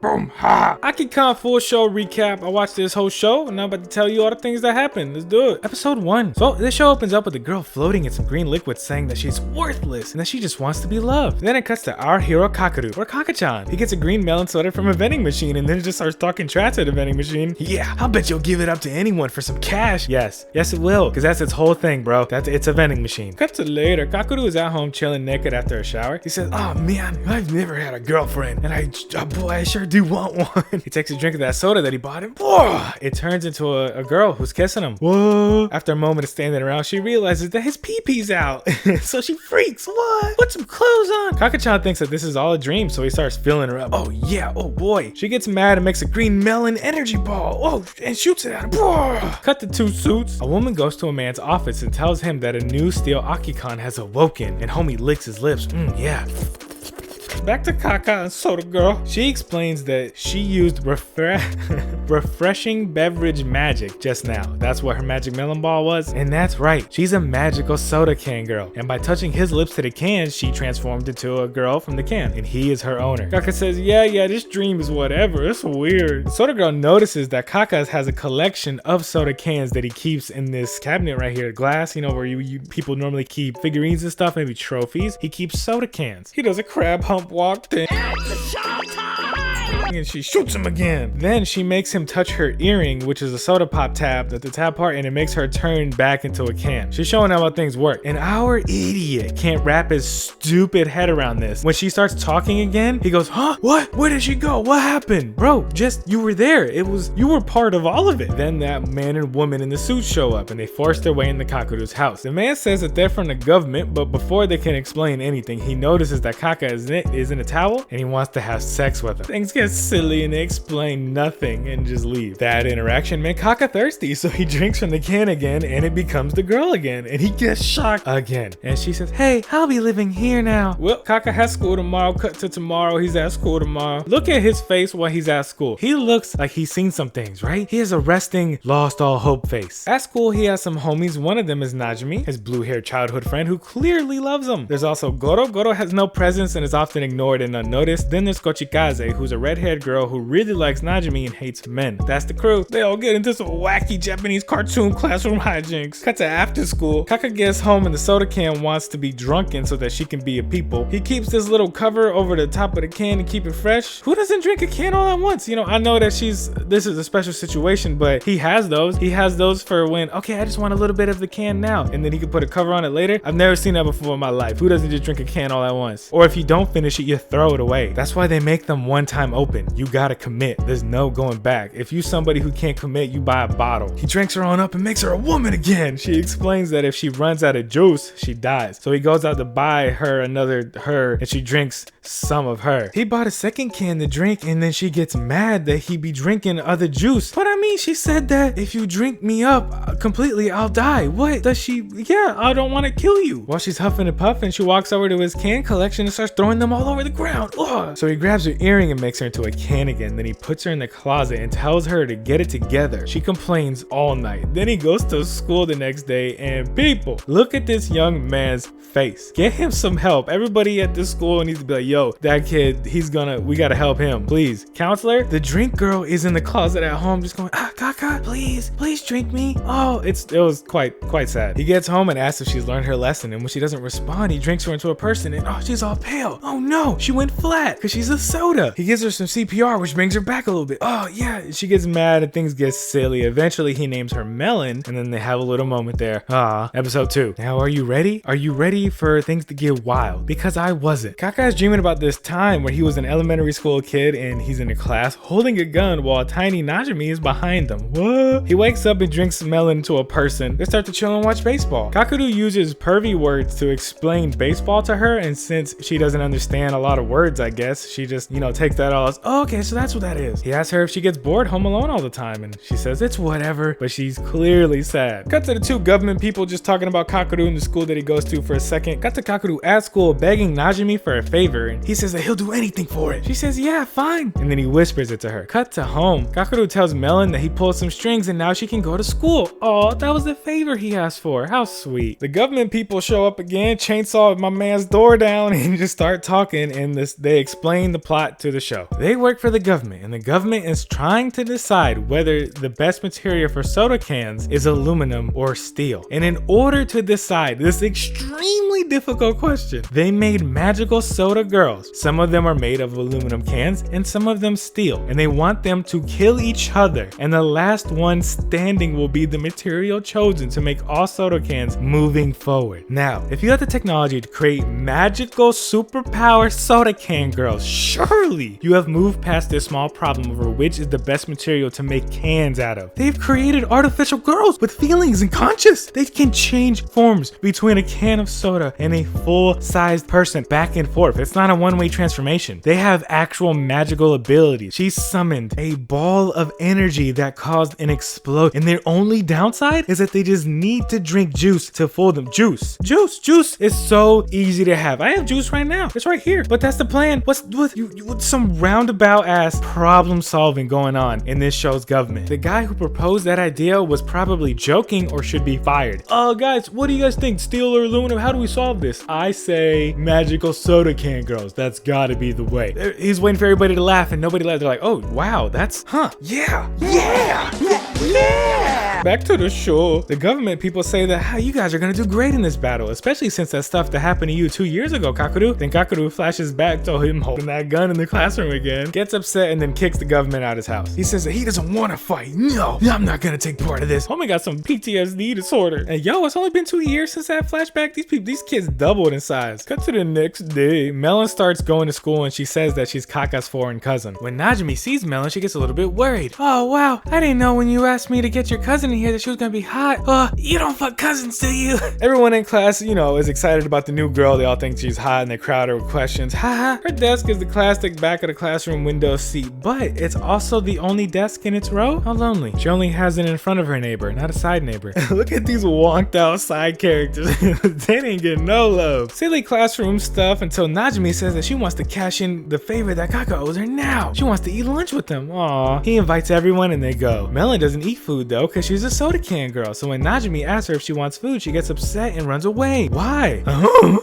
Boom, ha! Akikan full show recap. I watched this whole show and I'm about to tell you all the things that happened. Let's do it. Episode 1. So this show opens up with a girl floating in some green liquid saying that she's worthless and that she just wants to be loved. Then it cuts to our hero Kakeru, or Kaka-chan. He gets a green melon soda from a vending machine and then just starts talking trash at the vending machine. Yeah, I'll bet you'll give it up to anyone for some cash. Yes it will, because that's its whole thing, bro. It's a vending machine. Cut to later. Kakeru is at home chilling naked after a shower. He says, oh man, I've never had a girlfriend and I sure do want one. He takes a drink of that soda that he bought him. It turns into a girl who's kissing him. Whoa. After a moment of standing around, she realizes that his pee-pee's out. So she freaks. What? Put some clothes on. Kaka-chan thinks that this is all a dream, so he starts filling her up. Oh yeah, oh boy. She gets mad and makes a green melon energy ball. Oh, and shoots it at him. Cut to 2 suits. A woman goes to a man's office and tells him that a new steel Akikan has awoken, and homie licks his lips. Yeah. Back to Kaka and Soda Girl. She explains that she used refreshing beverage magic just now. That's what her magic melon ball was. And that's right, she's a magical soda can girl. And by touching his lips to the can, she transformed into a girl from the can. And he is her owner. Kaka says, yeah, this dream is whatever. It's weird. Soda Girl notices that Kaka has a collection of soda cans that he keeps in this cabinet right here. Glass, you know, where you people normally keep figurines and stuff, maybe trophies. He keeps soda cans. He does a crab hump walk thing. And she shoots him again. Then she makes him touch her earring, which is a soda pop tab at the tab part, and it makes her turn back into a can. She's showing how things work. And our idiot can't wrap his stupid head around this. When she starts talking again, he goes, huh? What? Where did she go? What happened? Bro, you were there. You were part of all of it. Then that man and woman in the suits show up and they force their way into Kakeru's house. The man says that they're from the government, but before they can explain anything, he notices that Kaka is in a towel and he wants to have sex with her. Things get silly and they explain nothing and just leave. That interaction made Kaka thirsty, so he drinks from the can again and it becomes the girl again, and he gets shocked again. And she says, hey, I'll be living here now. Well, Kaka has school tomorrow. Cut to tomorrow. He's at school tomorrow. Look at his face while he's at school. He looks like he's seen some things, right? He has a resting, lost all hope face. At school, he has some homies. One of them is Najimi, his blue-haired childhood friend who clearly loves him. There's also Goro. Goro has no presence and is often ignored and unnoticed. Then there's Kochikaze, who's a red-haired girl who really likes Najimi and hates men. That's the crew. They all get into some wacky Japanese cartoon classroom hijinks. Cut to after school. Kaka gets home and the soda can wants to be drunken so that she can be a people. He keeps this little cover over the top of the can to keep it fresh. Who doesn't drink a can all at once? You know, I know that this is a special situation, but he has those. He has those for when, okay, I just want a little bit of the can now, and then he can put a cover on it later. I've never seen that before in my life. Who doesn't just drink a can all at once? Or if you don't finish it, you throw it away. That's why they make them one time open. You gotta commit. There's no going back. If you somebody who can't commit, you buy a bottle. He drinks her on up and makes her a woman again. She explains that if she runs out of juice, she dies. So he goes out to buy her another her, and she drinks some of her. He bought a second can to drink, and then she gets mad that he be drinking other juice. But I mean, she said that if you drink me up completely, I'll die. What does she? Yeah, I don't want to kill you. While she's huffing and puffing, she walks over to his can collection and starts throwing them all over the ground. Ugh. So he grabs her earring and makes her into a can again. Then he puts her in the closet and tells her to get it together. She complains all night. Then he goes to school the next day, and people, look at this young man's face. Get him some help. Everybody at this school needs to be like, yo, that kid, we gotta help him. Please. Counselor, the drink girl is in the closet at home just going, Kaka, please drink me. Oh, it was quite sad. He gets home and asks if she's learned her lesson, and when she doesn't respond, he drinks her into a person, and she's all pale. Oh no, she went flat because she's a soda. He gives her some CPR, which brings her back a little bit. Oh yeah, she gets mad and things get silly. Eventually he names her Melon, and then they have a little moment there. Episode 2. Now are you ready? Are you ready for things to get wild? Because I wasn't. Kaka is dreaming about this time where he was an elementary school kid and he's in a class holding a gun while tiny Najimi is behind him. What? He wakes up and drinks Melon into a person. They start to chill and watch baseball. Kakeru uses pervy words to explain baseball to her, and since she doesn't understand a lot of words, I guess, she just, takes that all as, oh, okay, so that's what that is. He asks her if she gets bored home alone all the time, and she says it's whatever, but she's clearly sad. Cut to the 2 government people just talking about Kakeru in the school that he goes to for a second. Cut to Kakeru at school begging Najimi for a favor, and he says that he'll do anything for it. She says, yeah, fine. And then he whispers it to her. Cut to home. Kakeru tells Melon fun that he pulled some strings and now she can go to school. Oh, that was the favor he asked for. How sweet. The government people show up again, chainsaw my man's door down, and just start talking, and they explain the plot to the show. They work for the government, and the government is trying to decide whether the best material for soda cans is aluminum or steel. And in order to decide this extremely difficult question, they made magical soda girls. Some of them are made of aluminum cans and some of them steel, and they want them to kill each other, and the last one standing will be the material chosen to make all soda cans moving forward. Now, if you have the technology to create magical superpower soda can girls, surely you have moved past this small problem over which is the best material to make cans out of. They've created artificial girls with feelings and conscience. They can change forms between a can of soda and a full-sized person back and forth. It's not a one-way transformation. They have actual magical abilities. She summoned a ball of energy that caused an explosion, and their only downside is that they just need to drink juice to fool them. Juice is so easy to have. I have juice right now. It's right here. But that's the plan. What's some roundabout ass problem solving going on in this show's government? The guy who proposed that idea was probably joking or should be fired. Guys, what do you guys think? Steel or aluminum? How do we solve this? I say magical soda can girls. That's gotta be the way. He's waiting for everybody to laugh and nobody laughed. They're like, oh wow, that's yeah. Back to the show. The government people say that you guys are gonna do great in this battle, especially since that stuff that happened to you 2 years ago, Kakeru. Then Kakeru flashes back to him holding that gun in the classroom again, gets upset, and then kicks the government out of his house. He says that he doesn't want to fight. No, I'm not gonna take part of this. Homie got some PTSD disorder. And yo, it's only been 2 years since that flashback. These kids doubled in size. Cut to the next day. Melon starts going to school and she says that she's Kaka's foreign cousin. When Najimi sees Melon, she gets a little bit worried. Oh wow, I didn't know when you asked me to get your cousin in here that she was gonna be hot. You don't fuck cousins, do you? Everyone in class, is excited about the new girl. They all think she's hot and they crowd her with questions. Haha. Her desk is the classic back of the classroom window seat, but it's also the only desk in its row. How lonely. She only has it in front of her neighbor, not a side neighbor. Look at these wonked out side characters. They didn't get no love. Silly classroom stuff until Najimi says that she wants to cash in the favor that Kaka owes her now. She wants to eat lunch with them. Aww. He invites everyone and they go. Melon doesn't eat food though, because she's a soda can girl. So when Najimi asks her if she wants food, she gets upset and runs away. Why?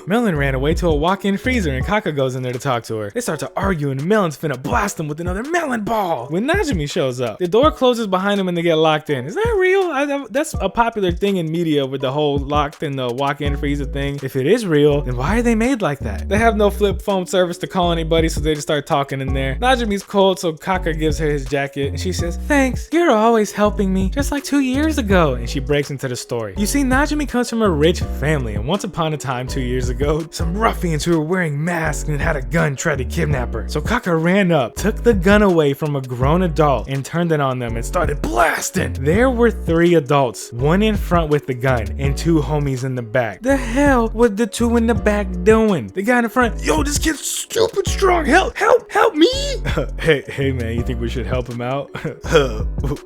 Melon ran away to a walk-in freezer and Kaka goes in there to talk to her. They start to argue and Melon's finna blast them with another melon ball. When Najimi shows up, the door closes behind them and they get locked in. Is that real? That's a popular thing in media with the whole locked in the walk-in freezer thing. If it is real, then why are they made like that? They have no flip phone service to call anybody, so they just start talking in there. Najimi's cold, so Kaka gives her his jacket and she says, thanks, you're always helping me, just like 2 years ago. And she breaks into the story. You see, Najimi comes from a rich family, and once upon a time 2 years ago, some ruffians who were wearing masks and had a gun tried to kidnap her. So Kaka ran up, took the gun away from a grown adult and turned it on them and started blasting. There were 3 adults, one in front with the gun and 2 homies in the back. The hell was the 2 in the back doing? The guy in the front, yo, this kid's stupid strong, help me. hey man, you think we should help him out?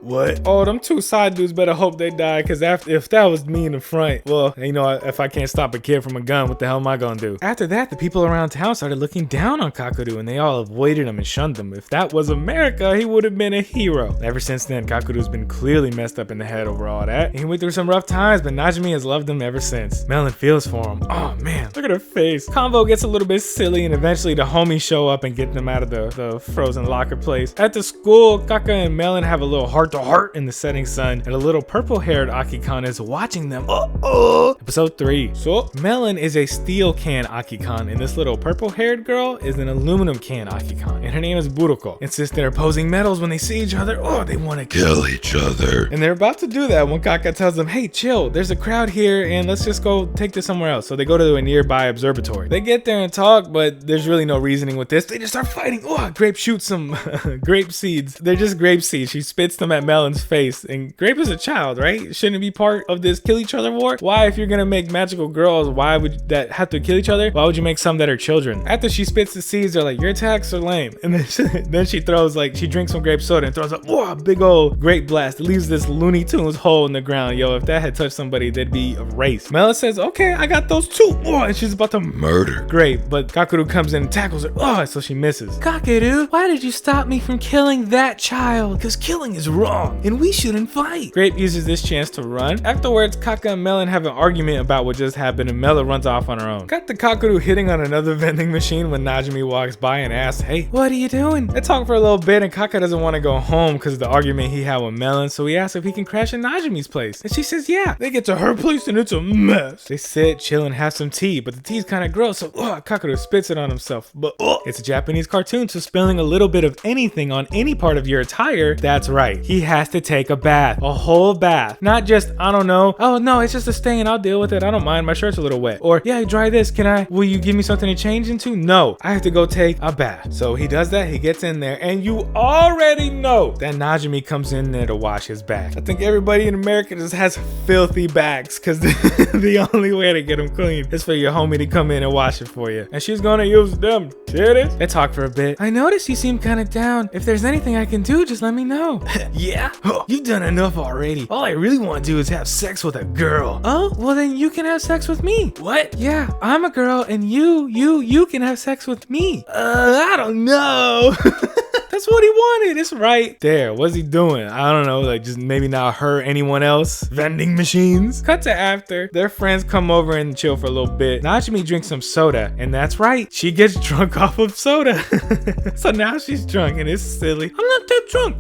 What? Oh, them 2 side dudes better hope they die, because if that was me in the front, well, if I can't stop a kid from a gun, what the hell am I gonna do? After that, the people around town started looking down on Kakeru and they all avoided him and shunned him. If that was America, he would have been a hero. Ever since then, Kakeru's been clearly messed up in the head over all that. And he went through some rough times, but Najimi has loved him ever since. Melon feels for him. Oh man, look at her face. Convo gets a little bit silly and eventually the homies show up and get them out of the frozen locker place. At the school, Kaka and Melon have a little heart-to-heart in the setting sun, and a little purple-haired Akikan is watching them. Episode 3. So, Melon is a steel can Akikan, and this little purple-haired girl is an aluminum can Akikan, and her name is Buruko. And since they're opposing metals, when they see each other, they want to kill each other. And they're about to do that when Kaka tells them, hey, chill, there's a crowd here, and let's just go take this somewhere else. So they go to a nearby observatory. They get there and talk, but there's really no reasoning with this. They just start fighting. Grape shoots some grape seeds. They're just grape seeds. She spits them at Melon's face, and Grape is a child, right? Shouldn't it be part of this kill each other war? Why, if you're gonna make magical girls, why would that have to kill each other? Why would you make some that are children? After she spits the seeds, they're like, your attacks are lame. And then she throws, like, she drinks some grape soda and throws a big old grape blast. It leaves this Looney Tunes hole in the ground. Yo, if that had touched somebody, they'd be erased. Melon says, okay, I got those too. And she's about to murder Grape, but Kakeru comes in and tackles her. So she misses. Kakeru, why did you stop me from killing that child? Because killing is wrong, and we shouldn't fight. Grape uses this chance to run. Afterwards, Kaka and Melon have an argument about what just happened, and Melon runs off on her own. Cut to Kakeru hitting on another vending machine when Najimi walks by and asks, hey, what are you doing? They talk for a little bit, and Kaka doesn't want to go home because of the argument he had with Melon, so he asks if he can crash at Najimi's place. And she says, yeah. They get to her place, and it's a mess. They sit, chill, and have some tea, but the tea's kind of gross, so Kakeru spits it on himself. But it's a Japanese cartoon, so spilling a little bit of anything on any part of your attire, that's right. He has to take a bath. A whole bath. Not just, I don't know, oh no, it's just a stain, I'll deal with it, I don't mind, my shirt's a little wet. Or, yeah, dry this, will you give me something to change into? No, I have to go take a bath. So he does that, he gets in there, and you already know that Najimi comes in there to wash his back. I think everybody in America just has filthy backs, because the only way to get them clean is for your homie to come in and wash it for you. And she's gonna use them titties. They talk for a bit. I noticed you seem kind of down. If there's anything I can do, just let me know. Yeah? You've done enough already. All I really want to do is have sex with a girl. Oh, well then you can have sex with me. What? Yeah, I'm a girl and you can have sex with me. I don't know. That's what he wanted. It's right there. What's he doing? I don't know. Like, just maybe not her, anyone else. Vending machines. Cut to after. Their friends come over and chill for a little bit. Najimi drinks some soda. And that's right. She gets drunk off of soda. So now she's drunk and it's silly. I'm not that drunk.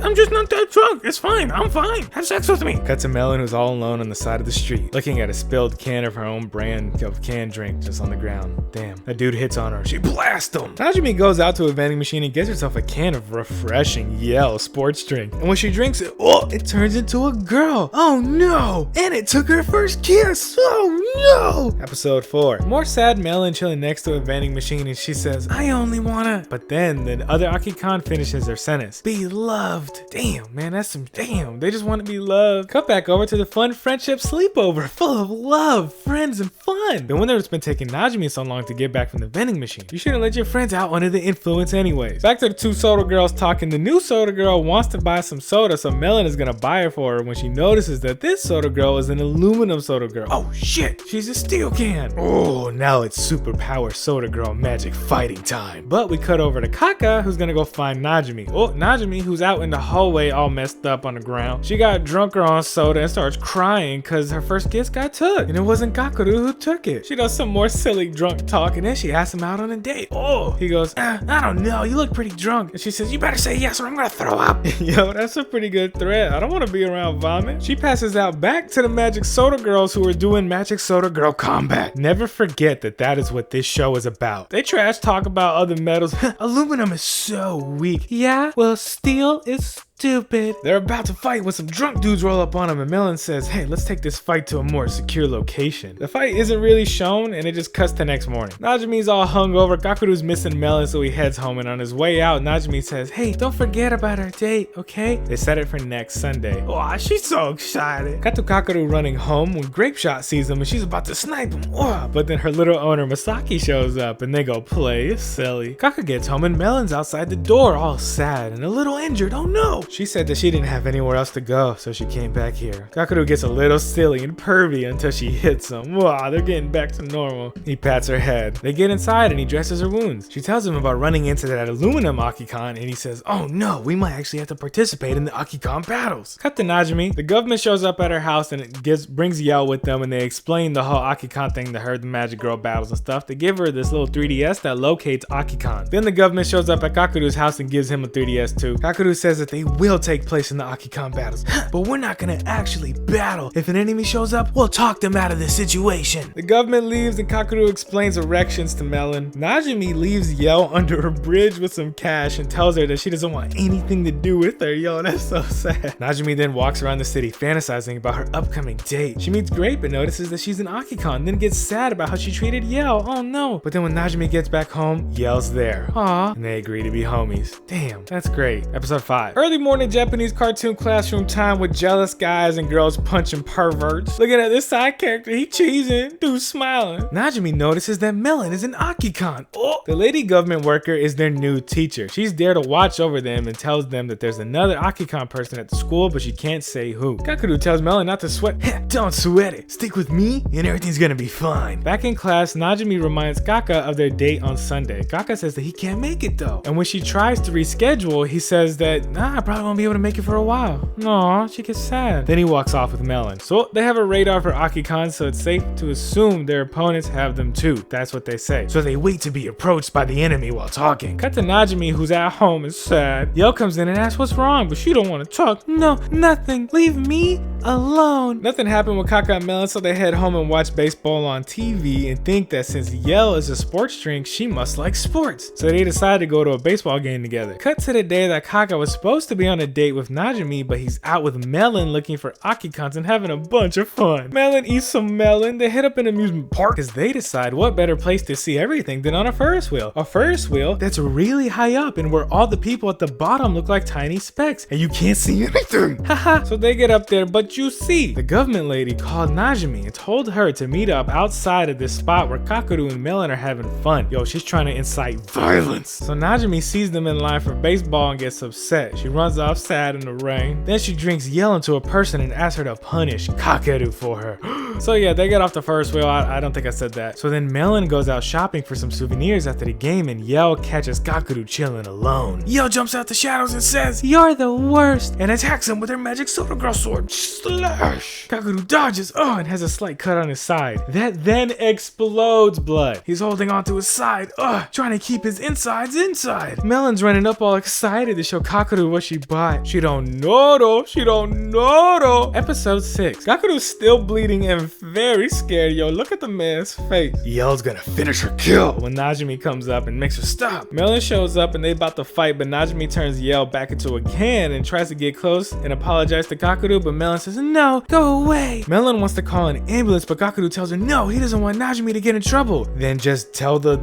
I'm just not that drunk. It's fine. I'm fine. Have sex with me. Cut to Melon, who's all alone on the side of the street, looking at a spilled can of her own brand of canned drink just on the ground. Damn. That dude hits on her. She blasts him. Najimi goes out to a vending machine and gets herself a can of refreshing Yell sports drink. And when she drinks it, it turns into a girl. Oh no! And it took her first kiss. Oh no! Episode 4. More sad Melon chilling next to a vending machine, and she says, I only wanna. But then the other Akikan finishes their sentence. Be loved. Damn, man, that's some damn. They just want to be loved. Cut back over to the fun friendship sleepover, full of love, friends, and fun. The winner has been taking Najimi so long to get back from the vending machine. You shouldn't let your friends out under the influence anyways. Back to the two soda girls talking. The new soda girl wants to buy some soda, so Melon is gonna buy it for her when she notices that this soda girl is an aluminum soda girl. Oh shit, she's a steel can. Oh, now it's superpower soda girl magic fighting time. But we cut over to Kaka, who's gonna go find Najimi. Oh, Najimi, who's out in the hallway all messed up on the ground. She got drunker on soda and starts crying because her first kiss got took. And it wasn't Kakeru who took it. She does some more silly drunk talk and then she asks him out on a date. Oh, he goes, I don't know, you look pretty drunk. And she says, you better say yes or I'm gonna throw up. Yo, that's a pretty good threat. I don't want to be around vomit. She passes out back to the magic soda girls who are doing magic soda girl combat. Never forget that is what this show is about. They trash talk about other metals. Aluminum is so weak. Yeah, well, steel is stupid. They're about to fight when some drunk dudes roll up on him and Melon says, hey, let's take this fight to a more secure location. The fight isn't really shown and it just cuts to next morning. Najimi's all hungover. Kakeru's missing Melon, so he heads home, and on his way out, Najimi says, hey, don't forget about our date, okay? They set it for next Sunday. Oh, she's so excited. Cut to Kakeru running home when Grape Shot sees him and she's about to snipe him. But then her little owner Masaki shows up and they go play. It's silly. Kaka gets home and Melon's outside the door all sad and a little injured. Oh no! She said that she didn't have anywhere else to go, so she came back here. Kakeru gets a little silly and pervy until she hits him. Wow, they're getting back to normal. He pats her head. They get inside and he dresses her wounds. She tells him about running into that aluminum Akikan and he says, oh no, we might actually have to participate in the Akikan battles. Cut to Najimi. The government shows up at her house and it brings Yell with them, and they explain the whole Akikan thing to her, the magic girl battles and stuff. They give her this little 3DS that locates Akikan. Then the government shows up at Kakeru's house and gives him a 3DS too. Kakeru says that they will take place in the Akikan battles, but we're not gonna actually battle. If an enemy shows up, we'll talk them out of the situation. The government leaves and Kakeru explains erections to Melon. Najimi leaves Yell under a bridge with some cash and tells her that she doesn't want anything to do with her. Yo, that's so sad. Najimi then walks around the city fantasizing about her upcoming date. She meets Grape and notices that she's an Akikan, then gets sad about how she treated Yell. Oh no. But then when Najimi gets back home, Yell's there. Aww. And they agree to be homies. Damn, that's great. Episode 5. Early morning Japanese cartoon classroom time with jealous guys and girls punching perverts. Looking at this side character, he cheesing, dude smiling. Najimi notices that Melon is an Akikan. Oh. The lady government worker is their new teacher. She's there to watch over them and tells them that there's another Akikan person at the school, but she can't say who. Kakeru tells Melon not to sweat. Don't sweat it. Stick with me and everything's gonna be fine. Back in class, Najimi reminds Kaka of their date on Sunday. Kaka says that he can't make it though. And when she tries to reschedule, he says that, nah, I probably won't be able to make it for a while. Aw, she gets sad. Then he walks off with Melon. So they have a radar for Akikan, so it's safe to assume their opponents have them too. That's what they say. So they wait to be approached by the enemy while talking. Cut to Najimi, who's at home and sad. Yell comes in and asks what's wrong, but she don't want to talk. No, nothing. Leave me alone. Nothing happened with Kaka and Melon, so they head home and watch baseball on TV and think that since Yell is a sports drink, she must like sports. So they decide to go to a baseball game together. Cut to the day that Kaka was supposed to be on a date with Najimi, but he's out with Melon looking for Akikans and having a bunch of fun. Melon eats some melon. They head up an amusement park because they decide what better place to see everything than on a Ferris wheel. A Ferris wheel that's really high up and where all the people at the bottom look like tiny specks and you can't see anything. Haha. So they get up there, but you see, the government lady called Najimi and told her to meet up outside of this spot where Kakeru and Melon are having fun. Yo, she's trying to incite violence. So Najimi sees them in line for baseball and gets upset. She runs off sad in the rain. Then she drinks Yell into a person and asks her to punish Kakeru for her. So yeah, they get off the first wheel. I don't think I said that. So then Melon goes out shopping for some souvenirs after the game and Yell catches Kakeru chilling alone. Yell jumps out the shadows and says, "You're the worst," and attacks him with her magic soda girl sword. Slash! Kakeru dodges, and has a slight cut on his side. That then explodes blood. He's holding onto his side, trying to keep his insides inside. Melon's running up all excited to show Kakeru what she bought. She don't know though. She don't know though. Episode 6. Kakeru's still bleeding and very scared. Yo, look at the man's face. Yell's gonna finish her kill when Najimi comes up and makes her stop. Melon shows up and they about to fight, but Najimi turns Yell back into a can and tries to get close and apologize to Kakeru, but Melon says, "No, go away." Melon wants to call an ambulance, but Kakeru tells her no, he doesn't want Najimi to get in trouble. Then just tell the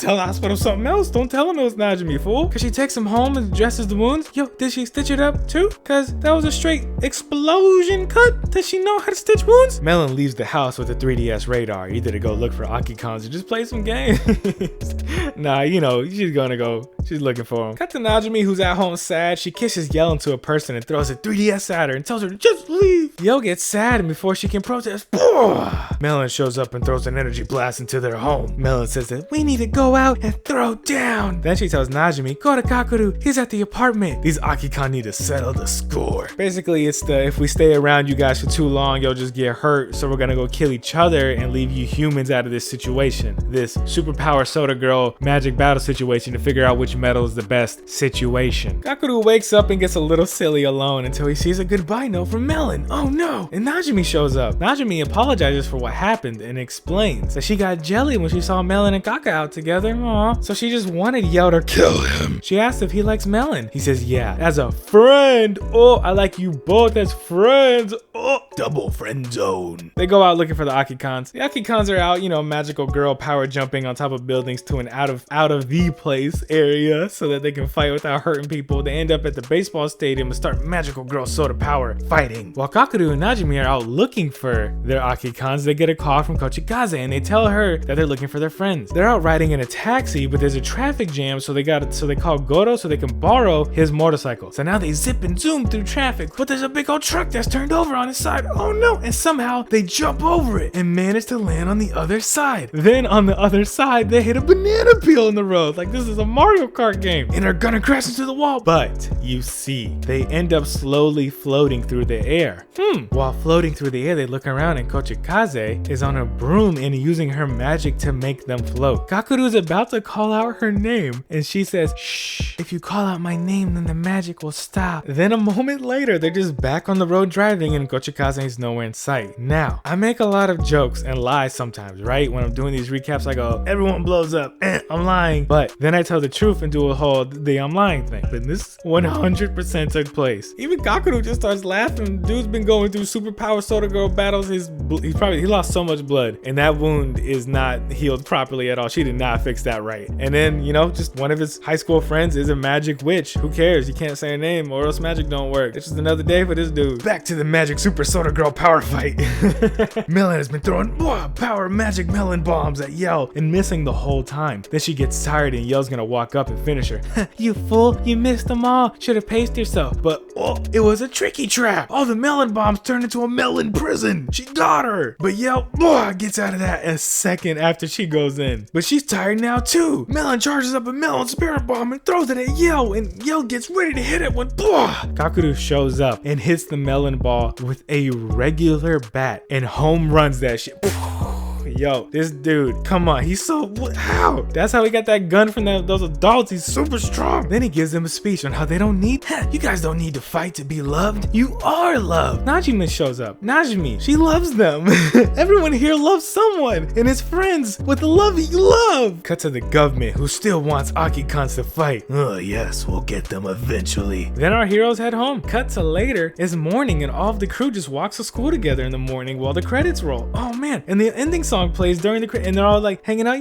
hospital something else. Don't tell him it was Najimi, fool. Cause she takes him home and dresses the wounds. Yo, did she stitch it up too? Cause that was a straight explosion cut. Does she know how to stitch wounds? Melon leaves the house with a 3DS radar, either to go look for Akikans or just play some games. Nah, you know, she's gonna go. She's looking for him. Cut to Najimi, who's at home sad. She kisses Yell into a person and throws a 3DS at her and tells her to just leave. Yell gets sad, and before she can protest, Melon shows up and throws an energy blast into their home. Melon says that we need to go out and throw down. Then she tells Najimi, go to Kakeru. He's at the apartment. These Akikan need to settle the score. Basically, it's the if we stay around you guys for too long, you'll just get hurt. So we're gonna go kill each other and leave you humans out of this situation. This superpower soda girl magic battle situation to figure out which metal is the best situation. Kakeru wakes up and gets a little silly alone until he sees a goodbye note from Melon. Oh no! And Najimi shows up. Najimi apologizes for what happened and explains that she got jelly when she saw Melon and Kaka out together. Aww. So she just wanted Yell to kill him. She asked if he likes Melon. He says, yeah, as a friend. Oh, I like you both as friends. Oh, double friend zone. They go out looking for the Akikans. The Akikans are out, you know, magical girl power jumping on top of buildings to an out of the place area so that they can fight without hurting people. They end up at the baseball stadium and start magical girl soda power fighting. While Kakeru and Najimi are out looking for their Akikans, they get a call from Kochikaze and they tell her that they're looking for their friends. They're out riding in a taxi, but there's a traffic jam, so they call Goro so they can borrow his motorcycle. So now they zip and zoom through traffic, but there's a big old truck that's turned over on its side. Oh no! And somehow they jump over it and manage to land on the other side. Then on the other side, they hit a banana peel in the road, like this is a Mario Kart game, and are gonna crash into the wall. But you see, they end up slowly floating through the air. While floating through the air, they look around and Kochikaze is on a broom and using her magic to make them float. Kakeru is about to call out her name, and she says, shh, if you call out my name, then the magic will stop. Then a moment later, they're just back on the road driving, and Kochikaze Kochikaze is nowhere in sight. Now, I make a lot of jokes and lies sometimes, right? When I'm doing these recaps, I go, everyone blows up, I'm lying. But then I tell the truth and do a whole I'm lying thing. But this 100% took place. Even Kakeru just starts laughing. Dude's been going through superpower Soda Girl battles. He lost so much blood, and that wound is not healed properly at all. She did not fix that right. And then, just one of his high school friends is a magic witch. Who cares? You can't say her name or else magic don't work. It's just another day for this dude. Back to the magic super Soda Girl power fight. Melon has been throwing power magic melon bombs at Yell and missing the whole time. Then she gets tired and Yell's gonna walk up and finish her. You fool, you missed them all. Should have paced yourself. But it was a tricky trap. All the melon bombs turned into a melon prison. She got her. But Yell gets out of that a second after she goes in. But she's tired now too. Melon charges up a melon spirit bomb and throws it at Yell, and Yell gets ready to hit it when Kakeru shows up and hits the melon ball with a regular bat and home runs that shit. Yo, this dude, come on, he's so, how? That's how he got that gun from those adults. He's super strong. Then he gives them a speech on how they don't need, you guys don't need to fight to be loved. You are loved. Najimi shows up. Najimi, she loves them. Everyone here loves someone, and his friends with the love you love. Cut to the government, who still wants Akikans to fight. Oh yes, we'll get them eventually. Then our heroes head home. Cut to later, it's morning, and all of the crew just walks to school together in the morning while the credits roll. Oh man, and the ending song plays during the and they're all like hanging out.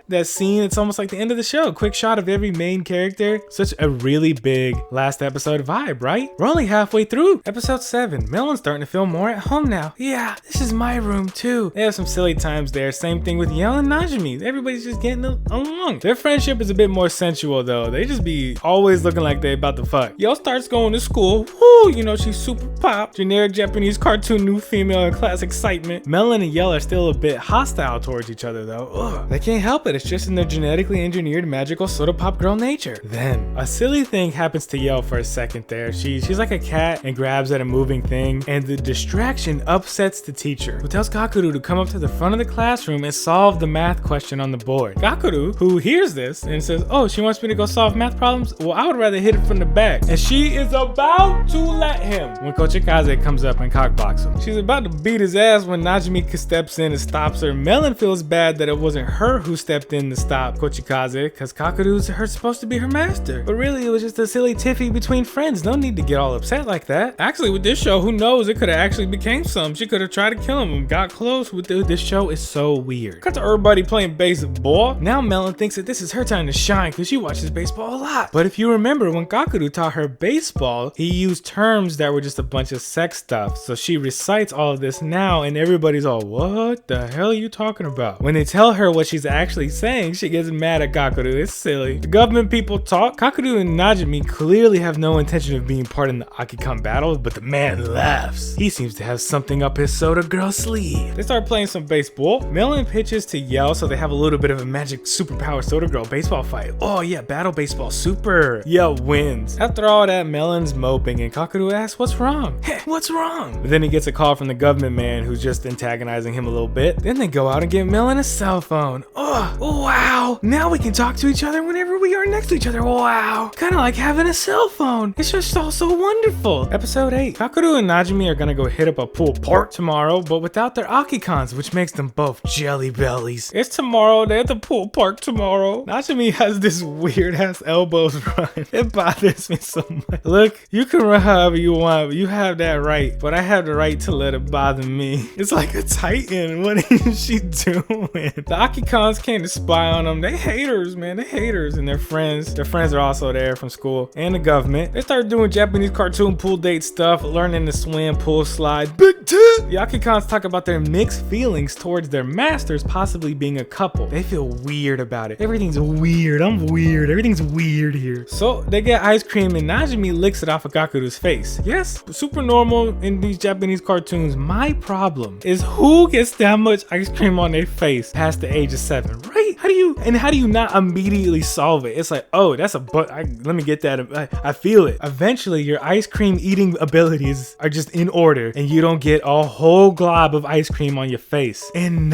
That scene, it's almost like the end of the show. Quick shot of every main character. Such a really big last episode vibe, right? We're only halfway through episode 7. Melon's starting to feel more at home now. Yeah, this is my room too. They have some silly times there. Same thing with Yell and Najimi. Everybody's just getting along. Their friendship is a bit more sensual though. They just be always looking like they about to fuck. Yell starts going to school. Woo, she's super pop. Generic Japanese cartoon new female and class excitement. Melon and Yell are still a bit hostile towards each other though. They can't help it. It's just in their genetically engineered magical soda pop girl nature. Then a silly thing happens to Yell for a second there. She's like a cat and grabs at a moving thing, and the distraction upsets the teacher, who tells Kakeru to come up to the front of the classroom and solve the math question on the board. Kakeru, who hears this and says, she wants me to go solve math problems? Well, I would rather hit it from the back. And she is about to let him when Kochikaze comes up and cockblocks him. She's about to beat his ass when Najimi steps in and stops her. Melon feels bad that it wasn't her who stepped in to stop Kochikaze, because Kakeru's supposed to be her master. But really, it was just a silly tiffy between friends. No need to get all upset like that. Actually, with this show, who knows? It could have actually became some. She could have tried to kill him and got close. This show is so weird. Cut to everybody playing baseball. Now Melon thinks that this is her time to shine because she watches baseball a lot. But if you remember, when Kakeru taught her baseball, he used terms that were just a bunch of sex stuff. So she recites all of this now, and everybody's all, what the hell are you talking about? When they tell her what she's actually saying, she gets mad at Kakeru. It's silly. The government people talk. Kakeru and Najimi clearly have no intention of being part in the Akikan battles, but the man laughs. He seems to have something up his Soda Girl sleeve. They start playing some baseball. Melon pitches to Yell, so they have a little bit of a magic superpower Soda Girl baseball fight. Oh yeah, battle baseball, super. Yell wins. After all that, Melon's moping, and Kakeru asks, what's wrong? What's wrong? But then he gets a call from the government man who's just antagonizing him a little bit. Then they go out and get Melon a cell phone. Oh, wow. Now we can talk to each other whenever we are next to each other. Wow. Kind of like having a cell phone. It's just all so wonderful. Episode 8. Kakeru and Najimi are gonna go hit up a pool park tomorrow, but without their Akikans, which makes them both jelly bellies. It's tomorrow. They're at the pool park tomorrow. Najimi has this weird ass elbows run. It bothers me so much. Look, you can run however you want, but you have that right. But I have the right to let it bother me. It's like a titan. What is she doing? The Akikans came to spy on them. They haters, man. They haters, and their friends. Their friends are also there from school and the government. They start doing Japanese cartoon pool date stuff, learning to swim, pool slide. Big tit! The Akikans talk about their mixed feelings towards their masters possibly being a couple. They feel weird about it. Everything's weird. I'm weird. Everything's weird here. So they get ice cream, and Najimi licks it off of Kakeru's face. Yes, super normal in these Japanese cartoons. My problem is who gets that much ice cream on their face past the age of 7, right? How How do you not immediately solve it? It's like, oh, that's a let me get that. I feel it. Eventually, your ice cream eating abilities are just in order, and you don't get a whole glob of ice cream on your face. And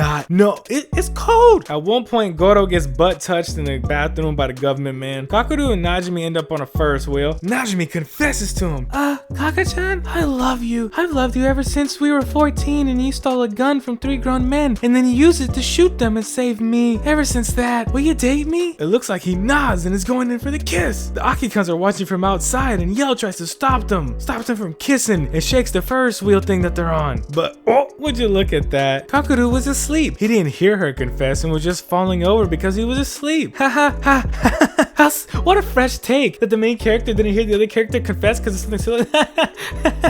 it's cold. At one point, Goro gets butt touched in the bathroom by the government man. Kakeru and Najimi end up on a Ferris wheel. Najimi confesses to him. Kaka-chan, I love you. I've loved you ever since we were 14 and you stole a gun from 3 grown men and then you used it to shoot them and save me. Ever since that, will you date me? It looks like he nods and is going in for the kiss. The Akikans are watching from outside and Yell tries to stop them from kissing and shakes the Ferris wheel thing that they're on. But, would you look at that? Kakeru was asleep. He didn't hear her confess and was just falling over because he was asleep. Ha ha ha. What a fresh take that the main character didn't hear the other character confess because it's something silly.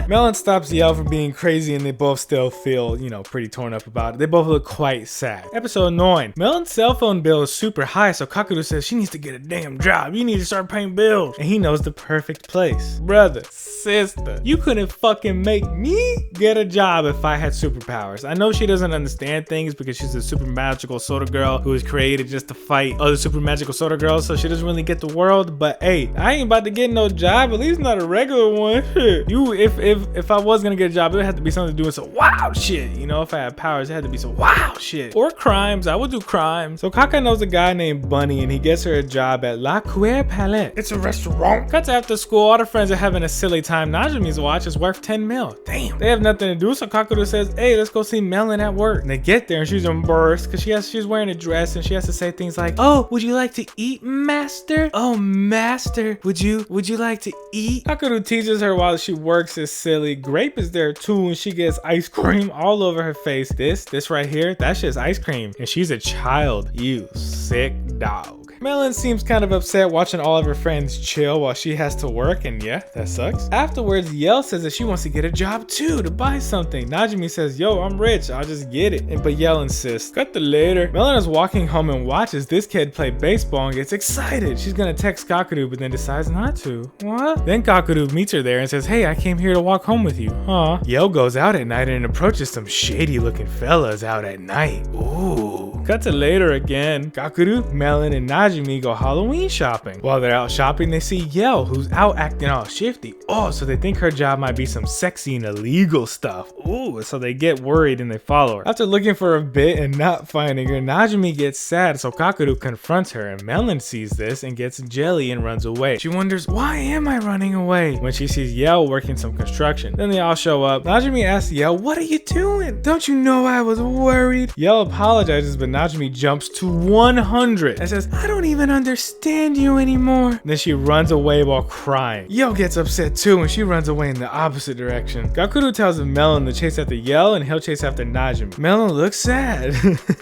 Melon stops Yell from being crazy and they both still feel, pretty torn up about it. They both look quite sad. Episode 9. Melon's cell phone bill is super high, so Kakeru says she needs to get a damn job. You need to start paying bills. And he knows the perfect place. Brother, sister, you couldn't fucking make me get a job if I had superpowers. I know she doesn't understand things because she's a super magical soda girl who was created just to fight other super magical soda girls, so she doesn't really get the world. But hey, I ain't about to get no job, at least not a regular one. If I was gonna get a job, it would have to be something to do with some wild shit. If I had powers, it had to be some wild shit. Or crimes. I would do crimes. So Kaka knows a guy named Bunny and he gets her a job at La Cuillère Palette. It's a restaurant. Cuts after school, all the friends are having a silly time. Najimi's watch is worth 10 mil. Damn. They have nothing to do, so Kakeru says, hey, let's go see Melon at work. And they get there and she's embarrassed because she's wearing a dress and she has to say things like, oh, would you like to eat, master? Oh, master, would you like to eat? Kakeru teases her while she works is silly. Grape is there too and she gets ice cream all over her face. This right here, that's just ice cream. And she's a child. You sick dog. Melon seems kind of upset watching all of her friends chill while she has to work, and yeah, that sucks. Afterwards, Yell says that she wants to get a job too, to buy something. Najimi says, yo, I'm rich, I'll just get it. But Yell insists. Cut to later. Melon is walking home and watches this kid play baseball and gets excited. She's gonna text Kakeru, but then decides not to. What? Then Kakeru meets her there and says, hey, I came here to walk home with you. Huh? Yell goes out at night and approaches some shady looking fellas out at night. Ooh. Cut to later again. Kakeru, Melon, and Najimi go Halloween shopping. While they're out shopping, they see Yell, who's out acting all shifty. Oh, so they think her job might be some sexy and illegal stuff. Ooh, so they get worried and they follow her. After looking for a bit and not finding her, Najimi gets sad, so Kakeru confronts her, and Melon sees this and gets jelly and runs away. She wonders, why am I running away? When she sees Yell working some construction. Then they all show up. Najimi asks Yell, what are you doing? Don't you know I was worried? Yell apologizes, but Najimi jumps to 100 and says, I don't even understand you anymore. Then she runs away while crying. Yell gets upset too and she runs away in the opposite direction. Kakeru tells Melon to chase after Yell and he'll chase after Najimi. Melon looks sad.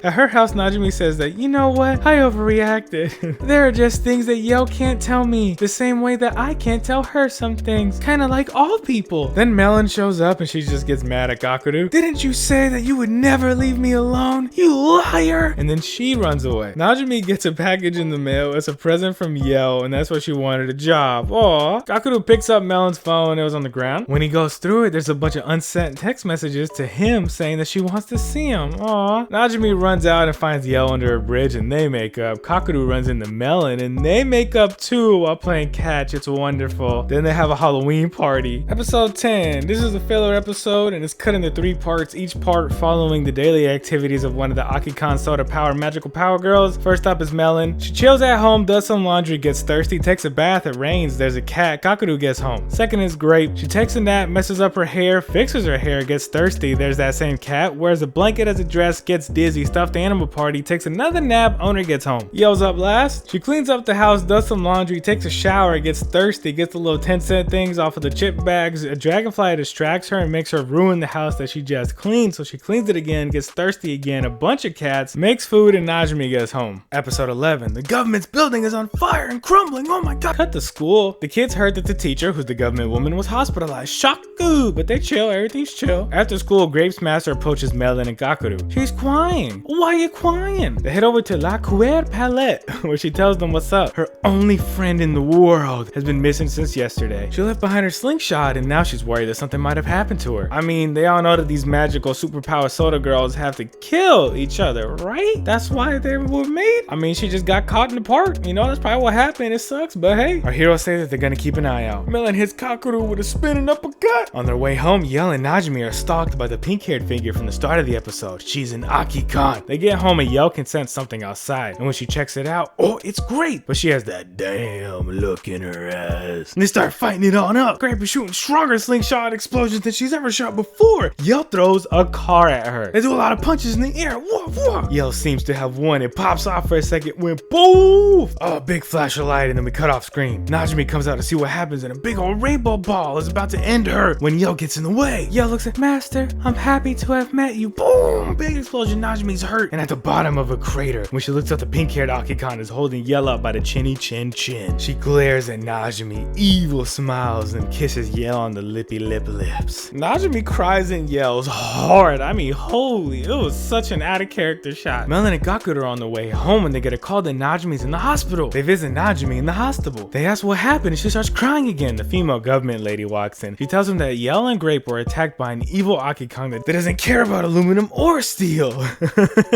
At her house, Najimi says that, you know what? I overreacted. There are just things that Yell can't tell me, the same way that I can't tell her some things. Kinda like all people. Then Melon shows up and she just gets mad at Kakeru. Didn't you say that you would never leave me alone? You liar! And then she runs away. Najimi gets a package in the mail. It's a present from Yell, and that's what she wanted, a job. Aw. Kakeru picks up Melon's phone. It was on the ground. When he goes through it, there's a bunch of unsent text messages to him saying that she wants to see him. Aw. Najimi runs out and finds Yell under a bridge, and they make up. Kakeru runs into Melon, and they make up too while playing catch. It's wonderful. Then they have a Halloween party. Episode 10. This is a filler episode, and it's cut into 3 parts, each part following the daily activities of one of the Akikan Soda Power Magical Power Girls. First up is Melon. She chills at home, does some laundry, gets thirsty, takes a bath, it rains, there's a cat, Kakeru gets home. Second is Grape. She takes a nap, messes up her hair, fixes her hair, gets thirsty, there's that same cat, wears a blanket as a dress, gets dizzy, stuffed animal party, takes another nap, owner gets home. Yell's up last. She cleans up the house, does some laundry, takes a shower, gets thirsty, gets the little 10-cent things off of the chip bags, a dragonfly distracts her and makes her ruin the house that she just cleaned, so she cleans it again, gets thirsty again, a bunch of cats, makes food, and Najimi gets home. Episode 11. The government's building is on fire and crumbling. Oh my god. Cut to school. The kids heard that the teacher, who's the government woman, was hospitalized. Shaku! But they chill. Everything's chill. After school, Grape's master approaches Melon and Kakeru. She's crying. Why are you crying? They head over to La Cuillère Palette, where she tells them what's up. Her only friend in the world has been missing since yesterday. She left behind her slingshot, and now she's worried that something might have happened to her. I mean, they all know that these magical superpower soda girls have to kill each other, right? right? That's why they were made. I mean, she just got caught in the park. You know, that's probably what happened. It sucks, but hey. Our heroes say that they're gonna keep an eye out. Melon hits Kakeru with a spinning uppercut. On their way home, Yell and Najimi are stalked by the pink-haired figure from the start of the episode. She's an Akikan. They get home and Yell can sense something outside. And when she checks it out, oh, it's great. But she has that damn look in her ass. And they start fighting it on up. Grape is shooting stronger slingshot explosions than she's ever shot before. Yell throws a car at her. They do a lot of punches in the air. Whoa, whoa. Yell seems to have won. It pops off for a second when boom! Oh, big flash of light and then we cut off screen. Najimi comes out to see what happens and a big old rainbow ball is about to end her when Yell gets in the way. Yell looks at Master, I'm happy to have met you. Boom! Big explosion. Najimi's hurt and at the bottom of a crater. When she looks up, the pink-haired Akikan is holding Yell up by the chinny chin chin. She glares at Najimi, evil smiles and kisses Yell on the lips. Najimi cries and yells hard. I mean, holy, it was such an out of character shot. Melon and Gakudo are on the way home when they get a call that Najimi's in the hospital. They visit Najimi in the hospital. They ask what happened and she starts crying again. The female government lady walks in. She tells them that Yell and Grape were attacked by an evil Akikan that doesn't care about aluminum or steel.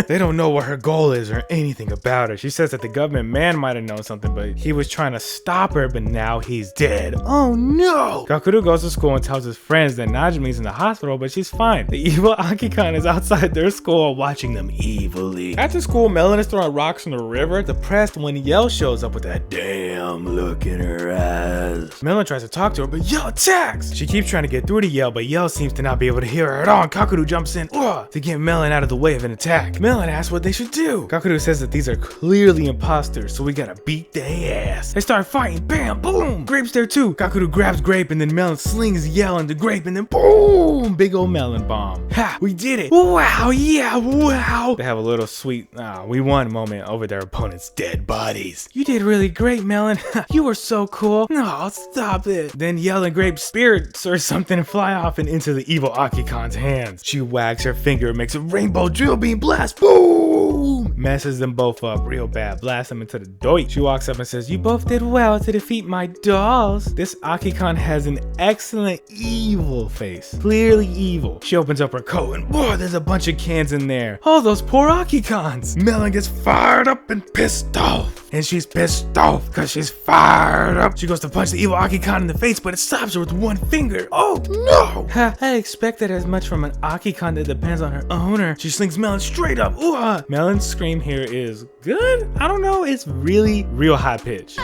They don't know what her goal is or anything about her. She says that the government man might have known something, but he was trying to stop her, but now he's dead. Oh no! Gakudo goes to school and tells his friends that Najimi's in the hospital, but she's fine. The evil Akikan is outside their school watching them evilly. After school, Melon is throwing rocks in the river, depressed when Yell shows up with that damn look in her ass. Melon tries to talk to her, but Yell attacks! She keeps trying to get through to Yell, but Yell seems to not be able to hear her at all, and Kakeru jumps in to get Melon out of the way of an attack. Melon asks what they should do. Kakeru says that these are clearly imposters, so we gotta beat their ass. They start fighting, bam, boom! Grape's there too. Kakeru grabs Grape and then Melon slings Yell into Grape and then boom! Big old melon bomb. Ha! We did it! Wow! Yeah! Wow! They have a little sweet we won moment over their opponent's dead bodies. You did really great, Melon. You were so cool. No, stop it. Then Yell and Grape's spirits or something fly off and into the evil Akikan's hands. She wags her finger and makes a rainbow drill beam blast. Boom! Messes them both up real bad. Blasts them into the doit. She walks up and says, you both did well to defeat my dolls. This Akikan has an excellent evil face. Clearly evil. She opens up her coat and whoa, there's a bunch of cans in there. Oh, those poor Akikans. Melon gets fired up and pissed off. And she's pissed off because she's fired up. She goes to punch the evil Akikan in the face, but it stops her with one finger. Oh no! Ha, I expected as much from an Akikan that depends on her owner. She slings Melon straight up. Ooh, Melon's scream here is good? I don't know, it's really real high pitch.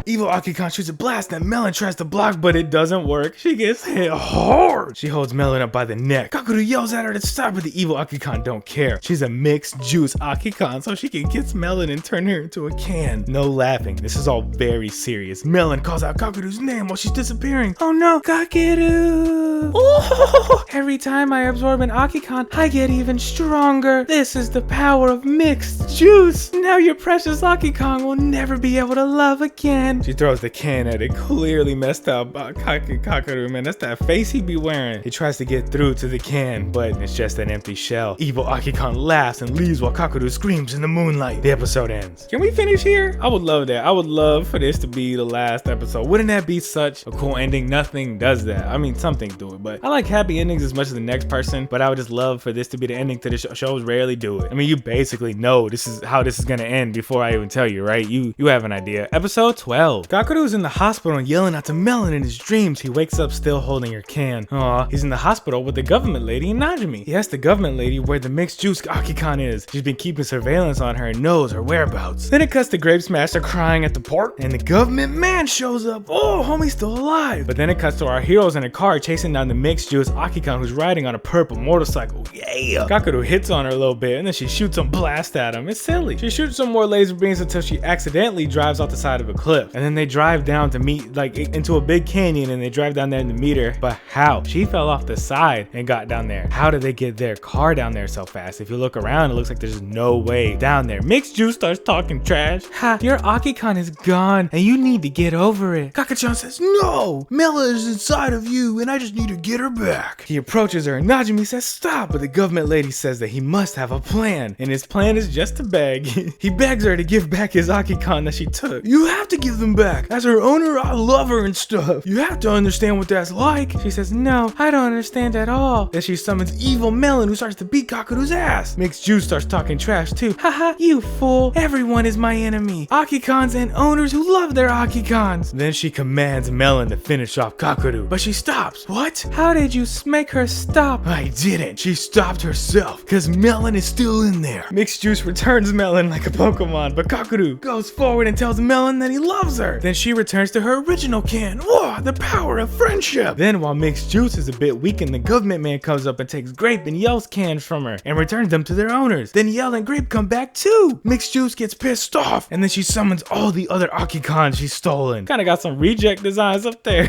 Evil Akikan shoots a blast that Melon tries to block, but it doesn't work. She gets hit hard. She holds Melon up by the neck. Kakeru yells at her to stop, but the evil Akikan don't care. She's a mixed juice Akikan, so she can kiss Melon and turn her into a can. No laughing. This is all very serious. Melon calls out Kakeru's name while she's disappearing. Oh no, Kakeru! Oh, every time I absorb an Akikan, I get even stronger. This is the power of mixed juice. Now your precious Akikan will never be able to love again. She throws the can at it. Clearly messed up. Kakeru, man, that's that face he be wearing. He tries to get through to the can, but it's just an empty shell. Evil Akikan laughs and leaves while Kakeru screams in the moonlight. The episode ends. Can we finish here? I would love that. I would love for this to be the last episode. Wouldn't that be such a cool ending? Nothing does that. I mean, some things do it, but I like happy endings as much as the next person, but I would just love for this to be the ending to the show. Shows rarely do it. I mean, you basically know this is how this is gonna end before I even tell you, right? You have an idea. Episode 12. Kakeru is in the hospital and yelling out to Melon in his dreams. He wakes up still holding her can. Aw, he's in the hospital with the government lady and Najimi. He asks the government lady where the mixed juice Akikan is. She's been keeping surveillance on her and knows her whereabouts. Then it cuts to Grape Smasher crying at the port and the government man shows up. Oh, homie's still alive. But then it cuts to our heroes in a car chasing down the mixed juice Akikan who's riding on a purple motorcycle. Yeah! Kakeru hits on her a little bit and then she shoots some blast at him. It's silly. She shoots some more laser beams until she accidentally drives off the side of a cliff. And then they drive down to meet into a big canyon and they drive down there to meet her. But how? She fell off the side and got down there. How did they get their car down there so fast? If you look around, it looks like there's no way down there. Mixed Juice starts talking trash. Ha, your Akikan is gone and you need to get over it. Kakachan says, no, Mela is inside of you and I just need to get her back. He approaches her and Najimi says, stop, but the government lady says that he must have a plan and his plan is just to beg. He begs her to give back his Akikan that she took. You have to give give them back. As her owner, I love her and stuff. You have to understand what that's like. She says, no, I don't understand at all. Then she summons evil Melon, who starts to beat Kakuru's ass. Mixed Juice starts talking trash too. Haha, you fool. Everyone is my enemy. Akikans and owners who love their Akikans. Then she commands Melon to finish off Kakuru, but she stops. What? How did you make her stop? I didn't. She stopped herself, cause Melon is still in there. Mixed Juice returns Melon like a Pokemon, but Kakuru goes forward and tells Melon that he loves her. Then she returns to her original can. Whoa, the power of friendship. Then while Mixed Juice is a bit weakened, the government man comes up and takes Grape and Yell's cans from her and returns them to their owners. Then Yell and Grape come back too. Mixed Juice gets pissed off, and then she summons all the other Akikans she's stolen. Kinda got some reject designs up there.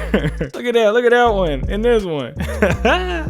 Look at that one, and this one.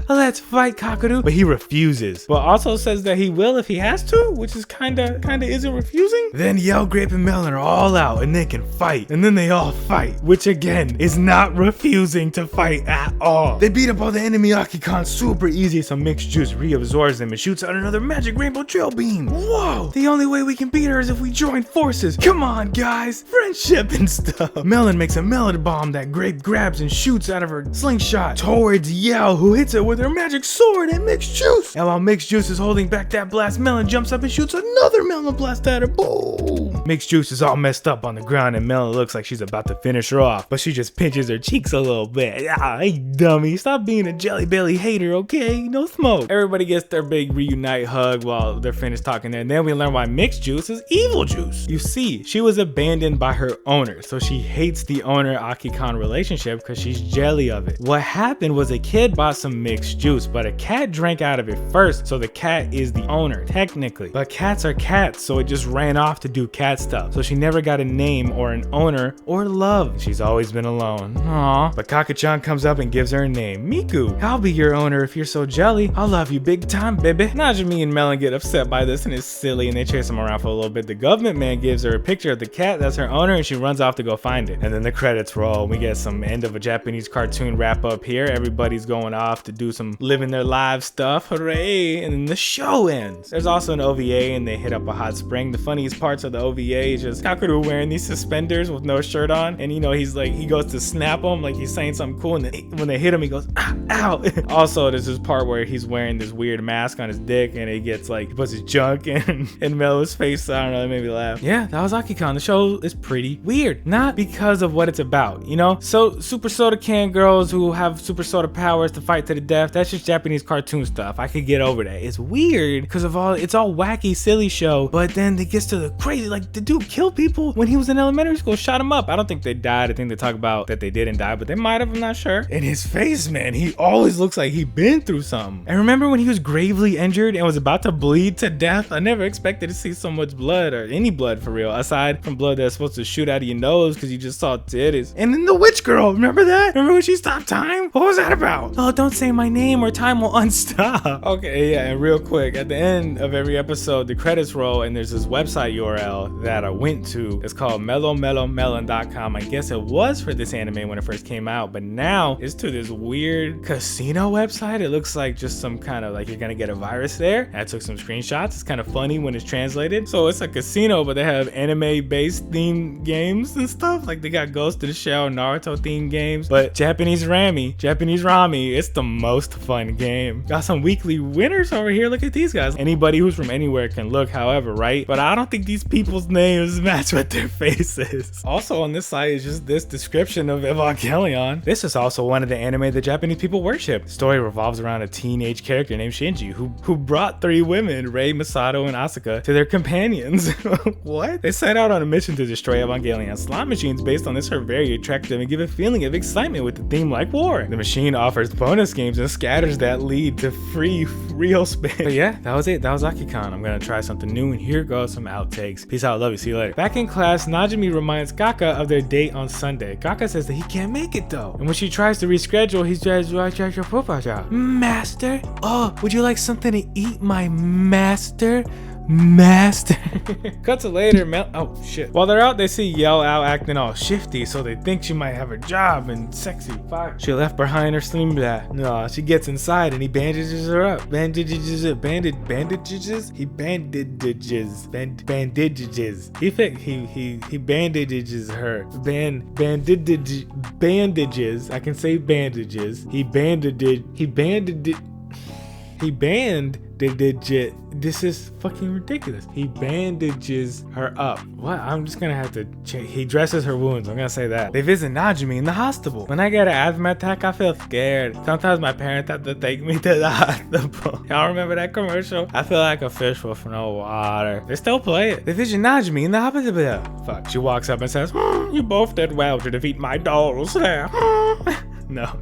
Let's fight Kakuru, but he refuses, but also says that he will if he has to, which is kinda isn't refusing. Then Yell, Grape, and Melon are all out and they can fight, and then they all fight, which again is not refusing to fight at all. They beat up all the enemy Akikan super easy, so Mixed Juice reabsorbs them and shoots out another magic rainbow trail beam. Whoa, the only way we can beat her is if we join forces. Come on guys, friendship and stuff. Melon makes a melon bomb that Grape grabs and shoots out of her slingshot towards Yell, who hits it with her magic sword at Mixed Juice. And while Mixed Juice is holding back that blast, Melon jumps up and shoots another melon blast at her. Boom! Mixed Juice is all messed up on the ground, and Melon looks like she's about to finish her off, but she just pinches her cheeks a little bit. Ah, hey dummy, stop being a jelly belly hater, okay? No smoke. Everybody gets their big reunite hug while they're finished talking there, and then we learn why Mixed Juice is Evil Juice. You see, she was abandoned by her owner, so she hates the owner-Akikan relationship because she's jelly of it. What happened was a kid bought some Mixed Juice, but a cat drank out of it first, so the cat is the owner, technically. But cats are cats, so it just ran off to do cat stuff. So she never got a name or an owner or love. She's always been alone. Aww. But Kaka-chan comes up and gives her a name, Miku. I'll be your owner if you're so jelly. I'll love you big time, baby. Najimi and Melon get upset by this and it's silly, and they chase him around for a little bit. The government man gives her a picture of the cat that's her owner, and she runs off to go find it. And then the credits roll. We get some end of a Japanese cartoon wrap up here. Everybody's going off to do some living their lives stuff. Hooray! And then the show ends. There's also an OVA, and they hit up a hot spring. The funniest parts of the OVA is just Kakuru wearing these suspenders with no shirt on, and you know he's like, he goes to snap them like he's saying something cool, and then when they hit him he goes ow. Also there's this part where he's wearing this weird mask on his dick, and it gets like, he puts his junk in Melo's face. I don't know, it made me laugh. Yeah, that was Akikan. The show is pretty weird, not because of what it's about, you know. So super soda can girls who have super soda powers to fight to the death, that's just Japanese cartoon stuff. I could get over that. It's weird because of all, it's all wacky silly show, but then it gets to the crazy, like the dude killed people when he was in elementary school, shot him up. I don't think they died. I think they talk about that they didn't die, but they might have, I'm not sure. And his face, man, he always looks like he been through something. And remember when he was gravely injured and was about to bleed to death? I never expected to see so much blood, or any blood for real, aside from blood that's supposed to shoot out of your nose because you just saw titties. And then the witch girl, remember that? Remember when she stopped time? What was that about? Oh, don't say my name or time will unstop. Okay, yeah, and real quick, at the end of every episode, the credits roll and there's this website URL that I went to. It's called mellomelon.com. I guess it was for this anime when it first came out, but now it's to this weird casino website. It looks like just some kind of like you're gonna get a virus there. I took some screenshots. It's kind of funny when it's translated. So it's a casino, but they have anime based themed games and stuff. Like they got Ghost of the Shell, Naruto themed games, but Japanese Rami. It's the most fun game. Got some weekly winners over here. Look at these guys. Anybody who's from anywhere can look, however, right? But I don't think these people's names match with their faces. Also on this site is just this description of Evangelion. This is also one of the anime that Japanese people worship. The story revolves around a teenage character named Shinji who brought 3 women, Rei, Masato, and Asuka, to their companions. What? They set out on a mission to destroy Evangelion. Slot machines based on this are very attractive and give a feeling of excitement with a theme like war. The machine offers bonus games and scatters that lead to free real spin. But yeah, that was it. That was Akikan. I'm gonna try something new, and here goes some outtakes. Peace out, love you, see you later. Back in class, Najimi reminds Kaka of their date on Sunday. Kaka says that he can't make it though, and when she tries to reschedule, he says, Master? Oh, would you like something to eat, my master? master. Cut to later, oh shit. While they're out, they see Yell out acting all shifty, so they think she might have her job and sexy. Fuck. She left behind her sling bag. No, she gets inside and he bandages her up. Bandages. He bandages. He bandages her. Bandages. I can say bandages. He bandaged. This is fucking ridiculous. He bandages her up. What? I'm just gonna have to change. He dresses her wounds. I'm gonna say that. They visit Najimi in the hospital. When I get an asthma attack, I feel scared. Sometimes my parents have to take me to the hospital. Y'all remember that commercial? I feel like a fish with no water. They still play it. They visit Najimi in the hospital. Fuck. She walks up and says, you both did well to defeat my dolls. No.